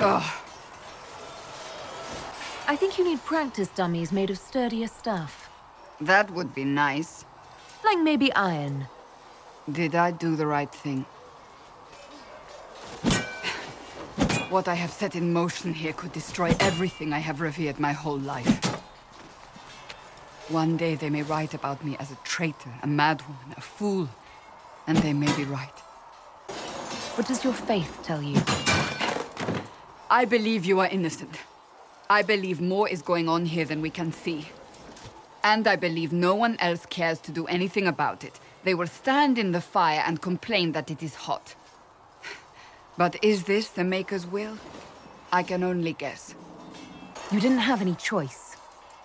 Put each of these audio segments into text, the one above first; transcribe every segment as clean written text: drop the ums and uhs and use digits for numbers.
Ugh. I think you need practice dummies made of sturdier stuff. That would be nice. Like maybe iron. Did I do the right thing? What I have set in motion here could destroy everything I have revered my whole life. One day they may write about me as a traitor, a madwoman, a fool. And they may be right. What does your faith tell you? I believe you are innocent. I believe more is going on here than we can see. And I believe no one else cares to do anything about it. They will stand in the fire and complain that it is hot. But is this the Maker's will? I can only guess. You didn't have any choice.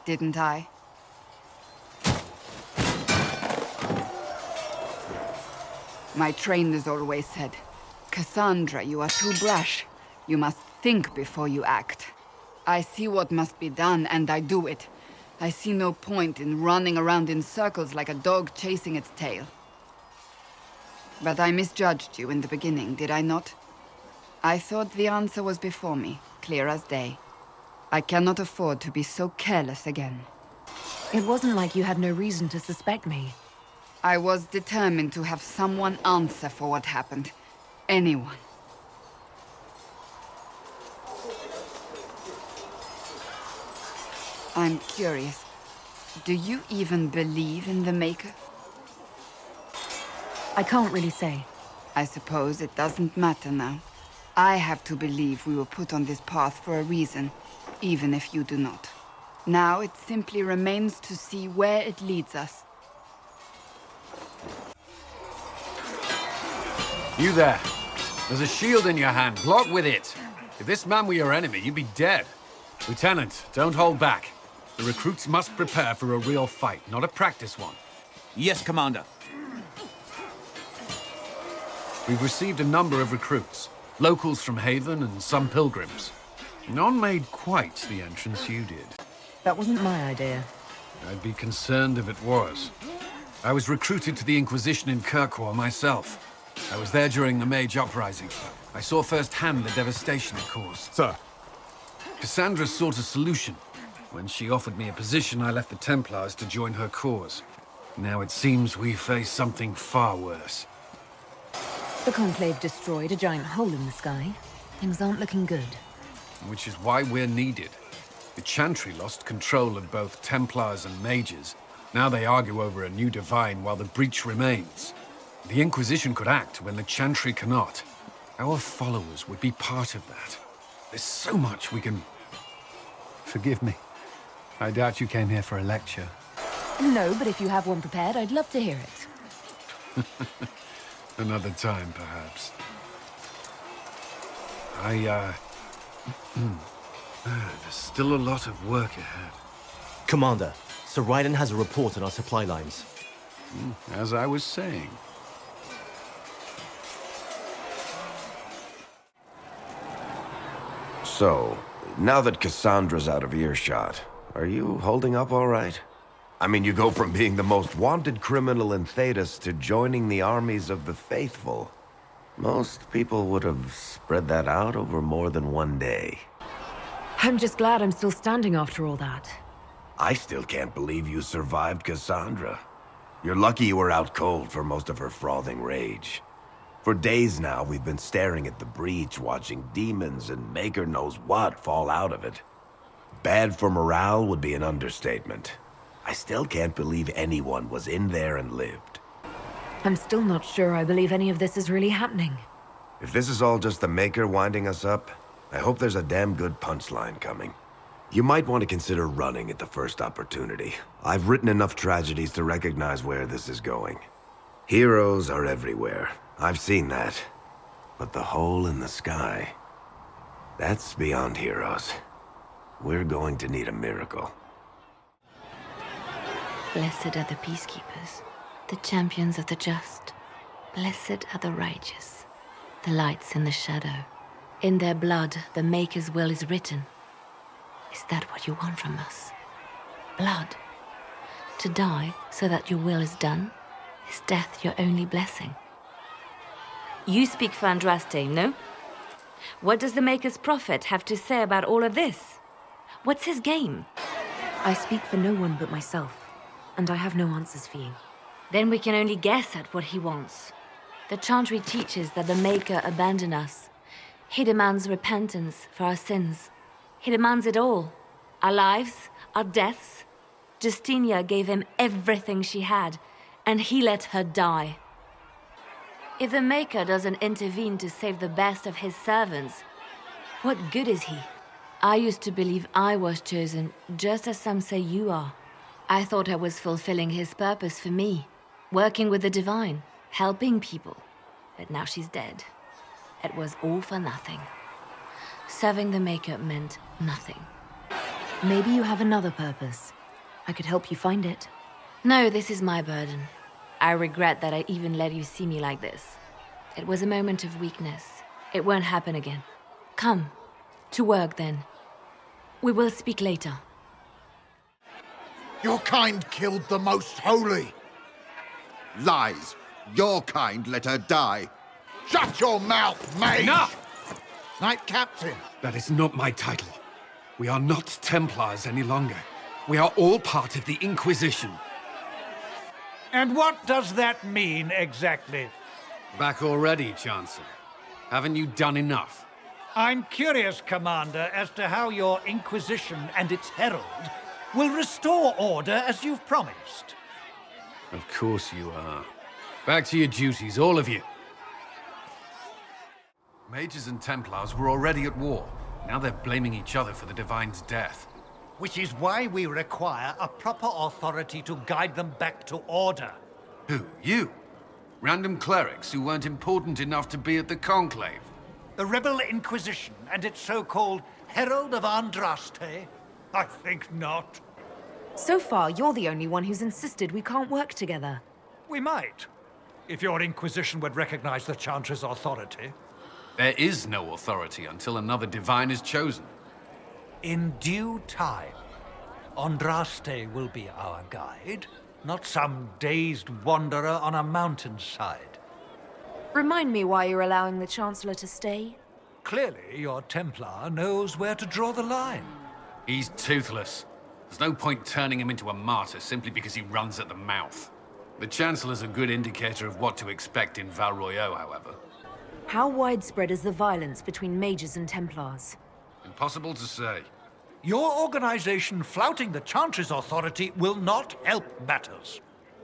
Didn't I? My trainers always said, Cassandra, you are too brash. You must think before you act. I see what must be done, and I do it. I see no point in running around in circles like a dog chasing its tail. But I misjudged you in the beginning, did I not? I thought the answer was before me, clear as day. I cannot afford to be so careless again. It wasn't like you had no reason to suspect me. I was determined to have someone answer for what happened. Anyone. I'm curious. Do you even believe in the Maker? I can't really say. I suppose it doesn't matter now. I have to believe we were put on this path for a reason, even if you do not. Now it simply remains to see where it leads us. You there. There's a shield in your hand. Block with it. If this man were your enemy, you'd be dead. Lieutenant, don't hold back. The recruits must prepare for a real fight, not a practice one. Yes, Commander. We've received a number of recruits. Locals from Haven and some pilgrims. None made quite the entrance you did. That wasn't my idea. I'd be concerned if it was. I was recruited to the Inquisition in Kirkwall myself. I was there during the Mage Uprising. I saw firsthand the devastation it caused. Sir. Cassandra sought a solution. When she offered me a position, I left the Templars to join her cause. Now it seems we face something far worse. The Conclave destroyed a giant hole in the sky. Things aren't looking good. Which is why we're needed. The Chantry lost control of both Templars and Mages. Now they argue over a new Divine while the breach remains. The Inquisition could act when the Chantry cannot. Our followers would be part of that. There's so much we can... Forgive me. I doubt you came here for a lecture. No, but if you have one prepared, I'd love to hear it. Another time, perhaps. There's still a lot of work ahead. Commander, Sir Raiden has a report on our supply lines. As I was saying. So, now that Cassandra's out of earshot, are you holding up all right? I mean, you go from being the most wanted criminal in Thedas to joining the armies of the faithful. Most people would have spread that out over more than one day. I'm just glad I'm still standing after all that. I still can't believe you survived Cassandra. You're lucky you were out cold for most of her frothing rage. For days now, we've been staring at the breach, watching demons and Maker knows what fall out of it. Bad for morale would be an understatement. I still can't believe anyone was in there and lived. I'm still not sure I believe any of this is really happening. If this is all just the Maker winding us up, I hope there's a damn good punchline coming. You might want to consider running at the first opportunity. I've written enough tragedies to recognize where this is going. Heroes are everywhere. I've seen that. But the hole in the sky... that's beyond heroes. We're going to need a miracle. Blessed are the peacekeepers, the champions of the just. Blessed are the righteous, the lights in the shadow. In their blood, the Maker's will is written. Is that what you want from us? Blood? To die so that your will is done? Is death your only blessing? You speak Fandraste, no? What does the Maker's prophet have to say about all of this? What's his game? I speak for no one but myself, and I have no answers for you. Then we can only guess at what he wants. The Chantry teaches that the Maker abandoned us. He demands repentance for our sins. He demands it all. Our lives, our deaths. Justinia gave him everything she had, and he let her die. If the Maker doesn't intervene to save the best of his servants, what good is he? I used to believe I was chosen, just as some say you are. I thought I was fulfilling his purpose for me, working with the divine, helping people. But now she's dead. It was all for nothing. Serving the Maker meant nothing. Maybe you have another purpose. I could help you find it. No, this is my burden. I regret that I even let you see me like this. It was a moment of weakness. It won't happen again. Come, to work then. We will speak later. Your kind killed the Most Holy. Lies. Your kind let her die. Shut your mouth, mate! Enough! Knight Captain. That is not my title. We are not Templars any longer. We are all part of the Inquisition. And what does that mean exactly? Back already, Chancellor. Haven't you done enough? I'm curious, Commander, as to how your Inquisition and its herald will restore order as you've promised. Of course you are. Back to your duties, all of you. Mages and Templars were already at war. Now they're blaming each other for the Divine's death. Which is why we require a proper authority to guide them back to order. Who? You? Random clerics who weren't important enough to be at the Conclave? The Rebel Inquisition and its so-called Herald of Andraste? I think not. So far, you're the only one who's insisted we can't work together. We might, if your Inquisition would recognize the Chantry's authority. There is no authority until another Divine is chosen. In due time, Andraste will be our guide, not some dazed wanderer on a mountainside. Remind me why you're allowing the Chancellor to stay? Clearly, your Templar knows where to draw the line. He's toothless. There's no point turning him into a martyr simply because he runs at the mouth. The Chancellor's a good indicator of what to expect in Val Royeaux, however. How widespread is the violence between mages and Templars? Impossible to say. Your organization flouting the Chantry's authority will not help matters.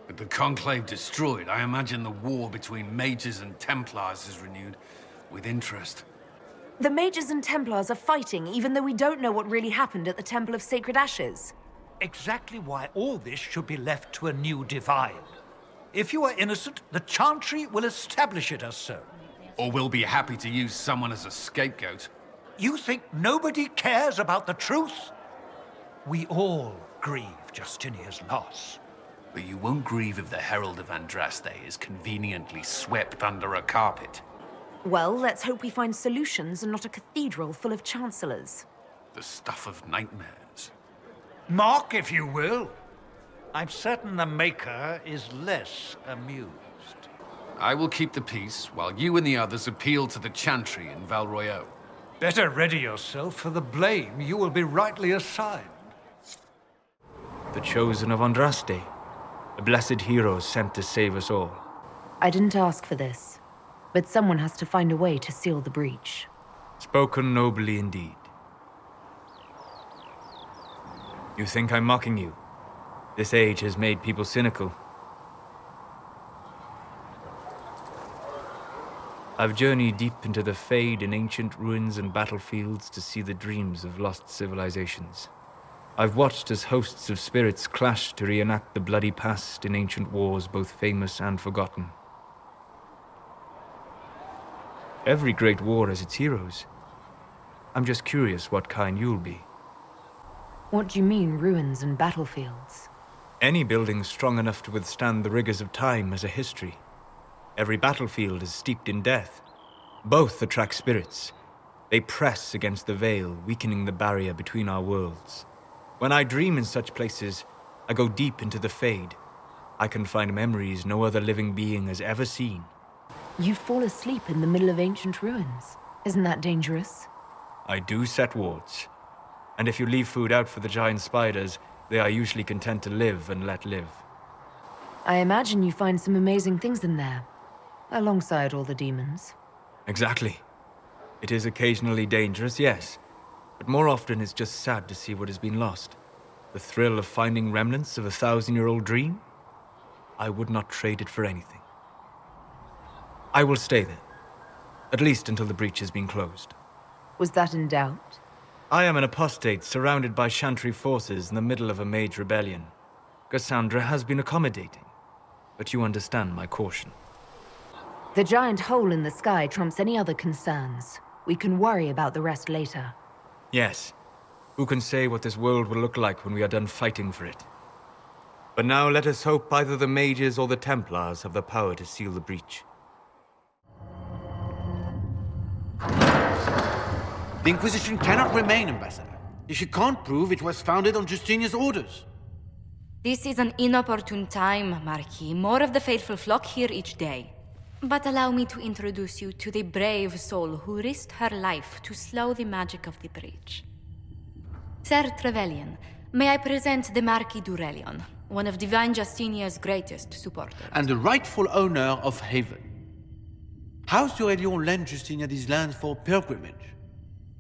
With the Conclave destroyed, I imagine the war between mages and Templars is renewed with interest. The mages and Templars are fighting even though we don't know what really happened at the Temple of Sacred Ashes. Exactly why all this should be left to a new divine. If you are innocent, the Chantry will establish it as so. Or we'll be happy to use someone as a scapegoat. You think nobody cares about the truth? We all grieve Justinia's loss. But you won't grieve if the Herald of Andraste is conveniently swept under a carpet. Well, let's hope we find solutions and not a cathedral full of chancellors. The stuff of nightmares. Mock, if you will. I'm certain the Maker is less amused. I will keep the peace while you and the others appeal to the Chantry in Val Royeaux. Better ready yourself for the blame you will be rightly assigned. The chosen of Andraste, a blessed hero sent to save us all. I didn't ask for this, but someone has to find a way to seal the breach. Spoken nobly indeed. You think I'm mocking you? This age has made people cynical. I've journeyed deep into the Fade in ancient ruins and battlefields to see the dreams of lost civilizations. I've watched as hosts of spirits clash to reenact the bloody past in ancient wars both famous and forgotten. Every great war has its heroes. I'm just curious what kind you'll be. What do you mean, ruins and battlefields? Any building strong enough to withstand the rigors of time has a history. Every battlefield is steeped in death. Both attract spirits. They press against the veil, weakening the barrier between our worlds. When I dream in such places, I go deep into the Fade. I can find memories no other living being has ever seen. You fall asleep in the middle of ancient ruins. Isn't that dangerous? I do set wards. And if you leave food out for the giant spiders, they are usually content to live and let live. I imagine you find some amazing things in there, alongside all the demons. Exactly. It is occasionally dangerous, yes. But more often it's just sad to see what has been lost. The thrill of finding remnants of a 1,000-year-old dream? I would not trade it for anything. I will stay there. At least until the breach has been closed. Was that in doubt? I am an apostate surrounded by Chantry forces in the middle of a mage rebellion. Cassandra has been accommodating, but you understand my caution. The giant hole in the sky trumps any other concerns. We can worry about the rest later. Yes. Who can say what this world will look like when we are done fighting for it? But now let us hope either the mages or the Templars have the power to seal the breach. The Inquisition cannot remain, Ambassador, if you can't prove it was founded on Justinian's orders. This is an inopportune time, Marquis. More of the faithful flock here each day. But allow me to introduce you to the brave soul who risked her life to slow the magic of the breach. Ser Trevelyan, may I present the Marquis Durelion, one of Divine Justinia's greatest supporters. And the rightful owner of Haven. House Durelion lent Justinia these lands for pilgrimage.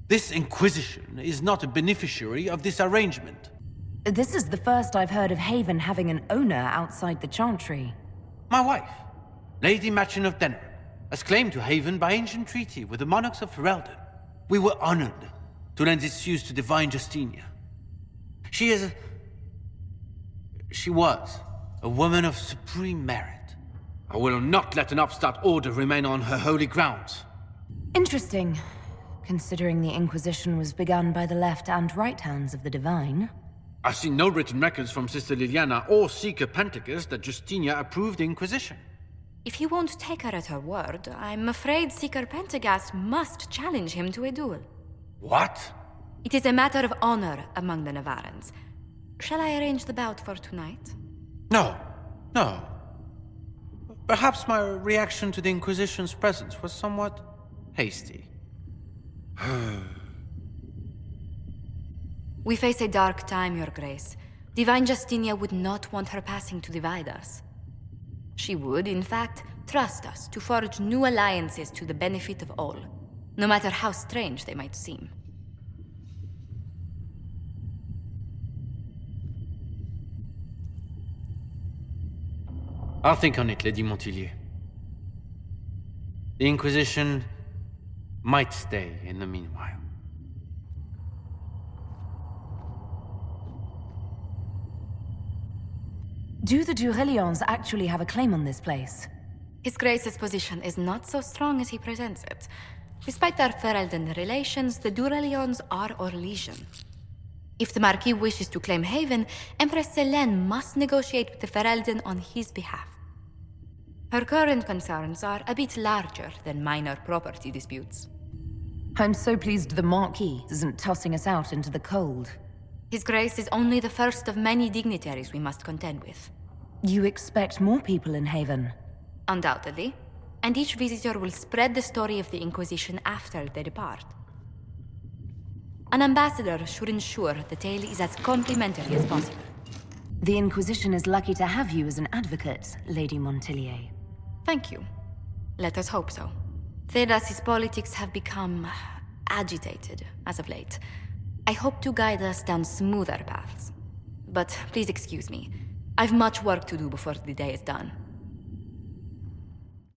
This Inquisition is not a beneficiary of this arrangement. This is the first I've heard of Haven having an owner outside the Chantry. My wife, Lady Machin of Denerim, has claimed to Haven by ancient treaty with the monarchs of Ferelden. We were honored to lend its use to Divine Justinia. She was a woman of supreme merit. I will not let an upstart order remain on her holy grounds. Interesting, considering the Inquisition was begun by the left and right hands of the Divine. I've seen no written records from Sister Liliana or Seeker Pentacus that Justinia approved the Inquisition. If you won't take her at her word, I'm afraid Seeker Pentagast must challenge him to a duel. What? It is a matter of honor among the Navarrans. Shall I arrange the bout for tonight? No. Perhaps my reaction to the Inquisition's presence was somewhat hasty. We face a dark time, Your Grace. Divine Justinia would not want her passing to divide us. She would, in fact, trust us to forge new alliances to the benefit of all, no matter how strange they might seem. I'll think on it, Lady Montilyet. The Inquisition might stay in the meanwhile. Do the Durelions actually have a claim on this place? His Grace's position is not so strong as he presents it. Despite their Ferelden relations, the Durelions are Orlesian. If the Marquis wishes to claim Haven, Empress Selene must negotiate with the Ferelden on his behalf. Her current concerns are a bit larger than minor property disputes. I'm so pleased the Marquis isn't tossing us out into the cold. His Grace is only the first of many dignitaries we must contend with. You expect more people in Haven? Undoubtedly. And each visitor will spread the story of the Inquisition after they depart. An ambassador should ensure the tale is as complimentary as possible. The Inquisition is lucky to have you as an advocate, Lady Montilyet. Thank you. Let us hope so. Thedas's politics have become agitated as of late. I hope to guide us down smoother paths. But please excuse me. I've much work to do before the day is done.